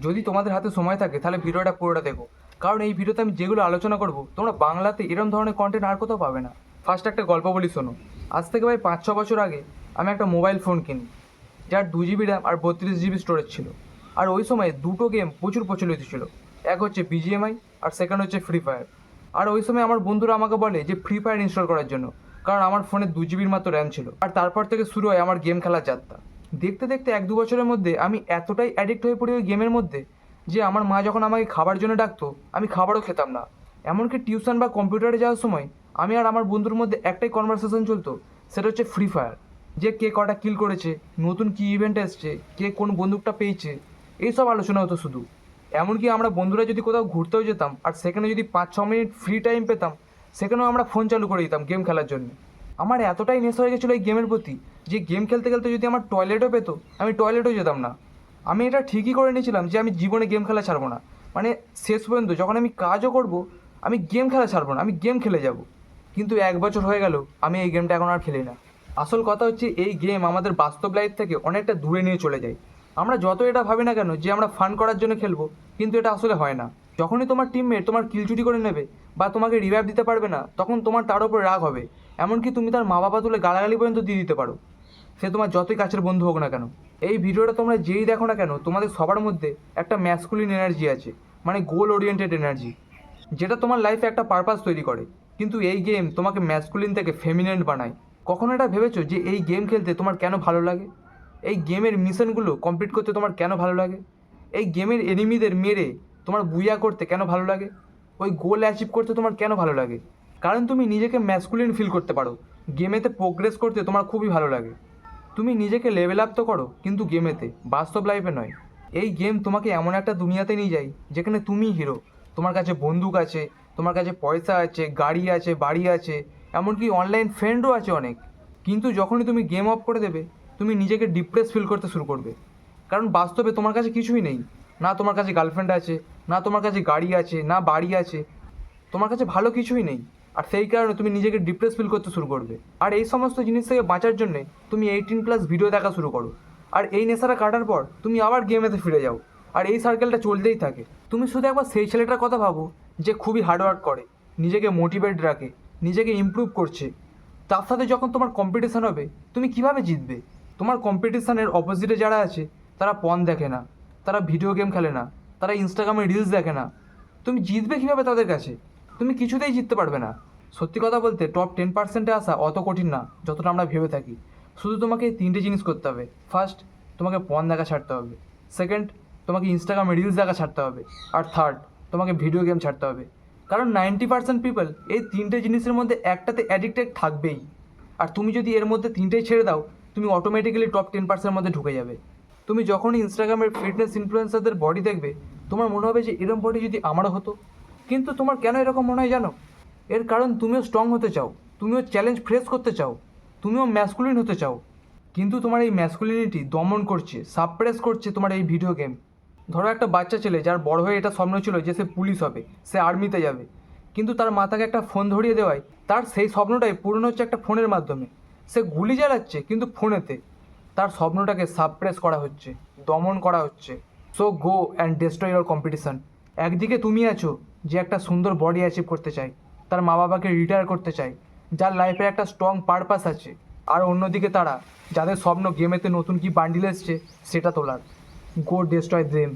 যদি তোমাদের হাতে সময় থাকে তাহলে ভিডিওটা পুরোটা দেখো, কারণ এই ভিডিওতে আমি যেগুলো আলোচনা করব তোমরা বাংলাতে এরম ধরনের কন্টেন্ট আর কোথাও পাবে না। ফার্স্ট একটা গল্প বলি শোনো। আজ থেকে ভাই 5-6 বছর আগে আমি একটা মোবাইল ফোন কিনি, যার 2 জিবি র্যাম আর 32 জিবি স্টোরেজ ছিল। আর ওই সময় দুটো গেম প্রচুর প্রচলিত ছিল, এক হচ্ছে বিজিএমআই আর সেকেন্ড হচ্ছে ফ্রি ফায়ার। আর ওই সময় আমার বন্ধুরা আমাকে বলে যে ফ্রি ফায়ার ইনস্টল করার জন্য, কারণ আমার ফোনে 2 জিবির মাত্র র্যাম ছিল। আর তারপর থেকে শুরু হয় আমার গেম খেলার যাত্রা। দেখতে দেখতে 1-2 বছরের মধ্যে আমি এতটাই অ্যাডিক্ট হয়ে পড়ি ওই গেমের মধ্যে যে আমার মা যখন আমাকে খাবার জন্য ডাকতো আমি খাবারও খেতাম না। এমনকি টিউশন বা কম্পিউটারে যাওয়ার সময় আমি আর আমার বন্ধুর মধ্যে একটাই কনভারসেশন চলতো, সেটা হচ্ছে ফ্রি ফায়ার। যে কে কটা কিল করেছে, নতুন কী ইভেন্ট এসছে, কে কোন বন্দুকটা পেয়েছে, এইসব আলোচনা হতো শুধু। এমনকি আমরা বন্ধুরা যদি কোথাও ঘুরতেও যেতাম আর সেখানে যদি 5-6 মিনিট ফ্রি টাইম পেতাম, সেখানেও আমরা ফোন চালু করে দিতাম গেম খেলার জন্য। আমার এতটাই নেশা হয়ে গেছিলো এই গেমের প্রতি যে গেম খেলতে খেলতে যদি আমার টয়লেটও পেতো আমি টয়লেটও যেতাম না। আমি এটা ঠিকই করে নিয়েছিলাম যে আমি জীবনে গেম খেলা ছাড়বো না, মানে শেষ পর্যন্ত যখন আমি কাজও করব আমি গেম খেলা ছাড়বো না, আমি গেম খেলে যাব। কিন্তু 1 বছর হয়ে গেল আমি এই গেমটা এখন আর খেলি না। আসল কথা হচ্ছে এই গেম আমাদের বাস্তব লাইফ থেকে অনেকটা দূরে নিয়ে চলে যায়। আমরা যত এটা ভাবি না কেন যে আমরা ফান করার জন্য খেলবো, কিন্তু এটা আসলে হয় না। যখনই তোমার টিমমেট তোমার কিল চুরি করে নেবে বা তোমাকে রিভাইভ দিতে পারবে না, তখন তোমার তার উপরে রাগ হবে। এমনকি তুমি তার মা বাবা তুলে গালাগালি পর্যন্ত দিয়ে দিতে পারো, সে তোমার যতই কাছের বন্ধু হোক না কেন। এই ভিডিওটা তোমরা যেই দেখো না কেন, তোমাদের সবার মধ্যে একটা ম্যাসকুলিন এনার্জি আছে, মানে গোল ওরিয়েন্টেড এনার্জি, যেটা তোমার লাইফে একটা পারপাস তৈরি করে। কিন্তু এই গেম তোমাকে ম্যাসকুলিন থেকে ফেমিনেন্ট বানায়। কখনো এটা ভেবেছো যে এই গেম খেলতে তোমার কেন ভালো লাগে? এই গেমের মিশনগুলো কমপ্লিট করতে তোমার কেন ভালো লাগে? এই গেমের এনিমিদের মেরে তোমার বুইয়া করতে কেন ভালো লাগে? ওই গোল অ্যাচিভ করতে তোমার কেন ভালো লাগে? কারণ তুমি নিজেকে ম্যাসকুলিন ফিল করতে পারো। গেমেতে প্রোগ্রেস করতে তোমার খুবই ভালো লাগে। তুমি নিজেকে লেভেল আপ তো করো, কিন্তু গেমেতে, বাস্তব লাইফে নয়। এই গেম তোমাকে এমন একটা দুনিয়াতে নিয়ে যায় যেখানে তুমি হিরো। তোমার কাছে বন্দুক আছে, তোমার কাছে পয়সা আছে, গাড়ি আছে, বাড়ি আছে, এমনকি অনলাইন ফ্রেন্ডও আছে অনেক। কিন্তু যখনই তুমি গেম অফ করে দেবে, তুমি নিজেকে ডিপ্রেস ফিল করতে শুরু করবে। কারণ বাস্তবে তোমার কাছে কিছুই নেই। না তোমার কাছে গার্লফ্রেন্ড আছে, না তোমার কাছে গাড়ি আছে, না বাড়ি আছে, তোমার কাছে ভালো কিছুই নেই। আর সেই কারণে তুমি নিজেকে ডিপ্রেস ফিল করতে শুরু করবে। আর এই সমস্ত জিনিস থেকে বাঁচার জন্যে তুমি 18+ ভিডিও দেখা শুরু করো। আর এই নেশাটা কাটার পর তুমি আবার গেমেতে ফিরে যাও। আর এই সার্কেলটা চলতেই থাকে। তুমি শুধু একবার সেই ছেলেটার কথা ভাবো যে খুবই হার্ডওয়ার্ক করে, নিজেকে মোটিভেট রাখে, নিজেকে ইমপ্রুভ করছে। তার সাথে যখন তোমার কম্পিটিশান হবে, তুমি কিভাবে জিতবে? তোমার কম্পিটিশানের অপোজিটে যারা আছে তারা পর্ন দেখে না, তারা ভিডিও গেম খেলে না, তারা ইনস্টাগ্রামে রিলস দেখে না। তুমি জিতবে কীভাবে তাদের কাছে? তুমি কিছুতেই জিততে পারবে না। সত্যি কথা বলতে টপ 10%-এ আসা অত কঠিন না যতটা আমরা ভেবে থাকি। শুধু তোমাকে এই 3টে জিনিস করতে হবে। ফার্স্ট, তোমাকে পর্ন দেখা ছাড়তে হবে। সেকেন্ড, তোমাকে ইনস্টাগ্রামে রিলস দেখা ছাড়তে হবে। আর থার্ড, তোমাকে ভিডিও গেম ছাড়তে হবে। কারণ 90% পিপল এই 3টে জিনিসের মধ্যে একটাতে অ্যাডিক্টেড থাকবেই। আর তুমি যদি এর মধ্যে 3টেই ছেড়ে দাও, তুমি অটোমেটিক্যালি টপ 10%-এর মধ্যে ঢুকে যাবে। তুমি যখনই ইনস্টাগ্রামের ফিটনেস ইনফ্লুয়েন্সারদের বডি দেখবে, তোমার মনে হবে যে এরম বডি যদি আমারও হতো। কিন্তু তোমার কেন এরকম মনে হয় জানো? এর কারণ তুমিও স্ট্রং হতে চাও, তুমিও চ্যালেঞ্জ ফেস করতে চাও, তুমিও ম্যাসকুলিন হতে চাও। কিন্তু তোমার এই ম্যাসকুলিনিটি দমন করছে, সাপ্রেস করছে তোমার এই ভিডিও গেম। ধরো একটা বাচ্চা ছেলে যার বড় হয়ে এটা স্বপ্ন ছিল যে সে পুলিশ হবে, সে আর্মিতে যাবে, কিন্তু তার মাথাকে একটা ফোন ধরিয়ে দেওয়ায় তার সেই স্বপ্নটাই পূরণ হচ্ছে একটা ফোনের মাধ্যমে। সে গুলি চালাচ্ছে কিন্তু ফোনেতে। তার স্বপ্নটাকে সাপ্রেস করা হচ্ছে, দমন করা হচ্ছে। So go and destroy your competition. একদিকে তুমি আছো যে একটা সুন্দর বডি অ্যাচিভ করতে চায়, তার মা বাবাকে রিটায়ার করতে চায়, যার লাইফে একটা স্ট্রং পারপাস আছে। আর অন্যদিকে তারা যাদের স্বপ্ন গেমেতে নতুন কি বান্ডিল এসছে সেটা তোলার। গো ডেস্ট্রয় দেম।